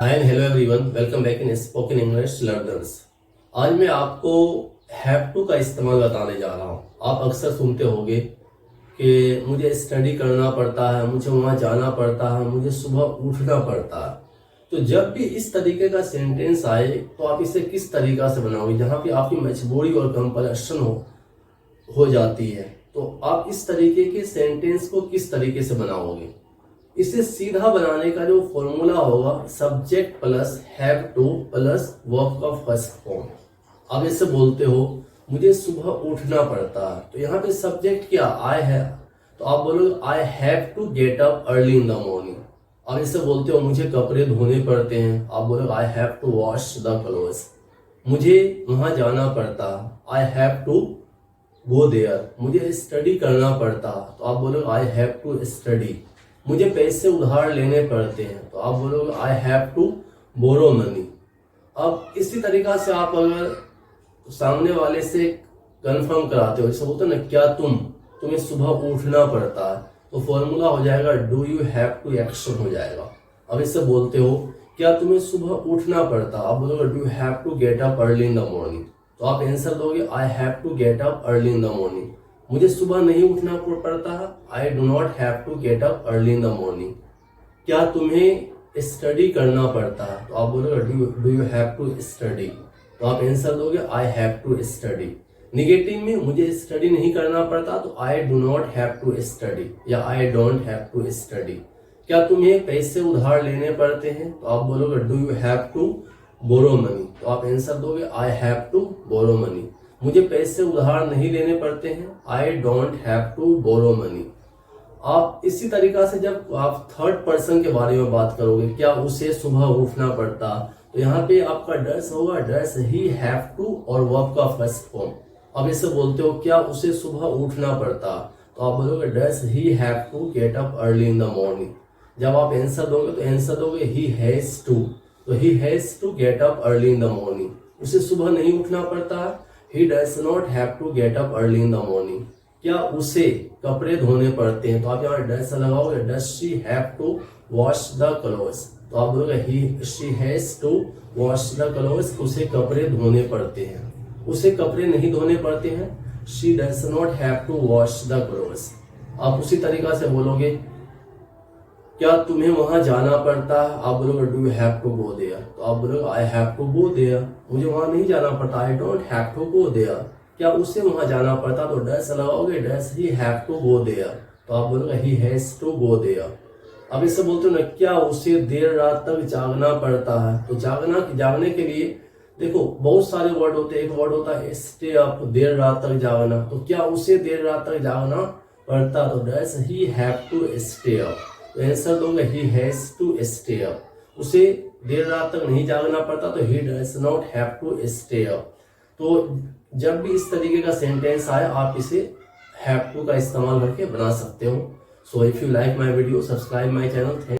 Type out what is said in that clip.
Hi and hello everyone, welcome back in spoken English learners. आज मैं आपको have to का इस्तेमाल बताने जा रहा हूँ। आप अक्सर सुनते होंगे कि मुझे स्टडी करना पड़ता है, मुझे वहाँ जाना पड़ता है, मुझे सुबह उठना पड़ता है। तो जब भी इस तरीके का सेंटेंस आए तो आप इसे किस तरीका से बनाओगे, जहाँ पे आपकी मजबूरी और कंपल्शन हो जाती है, तो आप इस तरीके के सेंटेंस को किस तरीके से बनाओगे। इसे सीधा बनाने का जो फॉर्मूला होगा, subject plus have two plus verb का फर्स्ट फॉर्म। आप इसे बोलते हो मुझे सुबह उठना पड़ता है, तो यहाँ पे सब्जेक्ट क्या आई है, तो आप बोलोगे I have to get up early in the morning. आप इसे बोलते हो मुझे कपड़े धोने पड़ते हैं, आप बोलोगे I have to wash the clothes. मुझे वहां जाना पड़ता, I have to go there. मुझे स्टडी करना पड़ता, तो आप बोलोगे आई हैव टू स्टडी। मुझे पैसे उधार लेने पड़ते हैं, तो आप बोलोगे I have to borrow money. अब इसी तरीका से आप अगर सामने वाले से कंफर्म कराते हो, जैसे बोलते हैं ना क्या तुम्हें सुबह उठना पड़ता है, तो फॉर्मूला हो जाएगा do you have to action हो जाएगा। अब इससे बोलते हो क्या तुम्हें सुबह उठना पड़ता, आप बोलोगे do you have to get up early in the morning, तो आप आंसर दोगे I have to get up early in the morning. मुझे सुबह नहीं उठना पड़ता है, I do not have to get up early in the morning. क्या तुम्हें स्टडी करना पड़ता है, तो आप बोलोगे do you have to study, तो आप आंसर दोगे I have to study. Negative में मुझे स्टडी नहीं करना पड़ता, तो I do not have to study या I don't have to study. क्या तुम्हें पैसे उधार लेने पड़ते हैं, तो आप बोलोगे do you have to borrow money, तो आप आंसर दोगे I have to borrow money. मुझे पैसे उधार नहीं लेने पड़ते हैं, I don't have to borrow money. आप इसी तरीका से जब आप थर्ड पर्सन के बारे में बात करोगे, क्या उसे सुबह उठना पड़ता, तो यहाँ पे आपका डस होगा, डस ही हैव टू और वर्ब का फर्स्ट फॉर्म। अब इसे बोलते हो क्या उसे सुबह उठना पड़ता, तो आप बोलोगे does he have to get up early in the morning. जब आप आंसर दोगे तो आंसर दोगे ही हैज टू, तो he has to get up early in the morning. उसे सुबह नहीं उठना पड़ता, he does not have to get up early in the morning। क्या उसे कपड़े धोने पड़ते हैं, तो आप यहाँ डस लगाओगे, does she have to wash the clothes, तो आप बोलोगे she has to wash the clothes। उसे कपड़े धोने पड़ते हैं, उसे कपड़े नहीं धोने पड़ते हैं, she does not have to wash the clothes। आप उसी तरीका से बोलोगे क्या तुम्हें वहां जाना पड़ता है, आप बोलोगे do you have to go there, तो आप बोलोगे I have to go there. मुझे वहां नहीं जाना पड़ता, I don't have to go there. क्या उसे वहां जाना पड़ता, तो डस लगाओगे, does he have to go there, तो आप बोलोगे he has to go there. अब इससे बोलते हो ना क्या उसे देर रात तक जागना पड़ता है, तो जागने के लिए देखो बहुत सारे वर्ड होते हैं। एक वर्ड होता है स्टे अप, देर रात तक जागना, तो क्या उसे देर रात तक जागना पड़ता, तो does he have to stay up, answer दोगे he has to stay up. उसे देर रात तक नहीं जागना पड़ता, तो he does not have to stay up. तो जब भी इस तरीके का सेंटेंस आए आप इसे हैव टू का इस्तेमाल करके बना सकते हो। So if you like my video, subscribe my channel.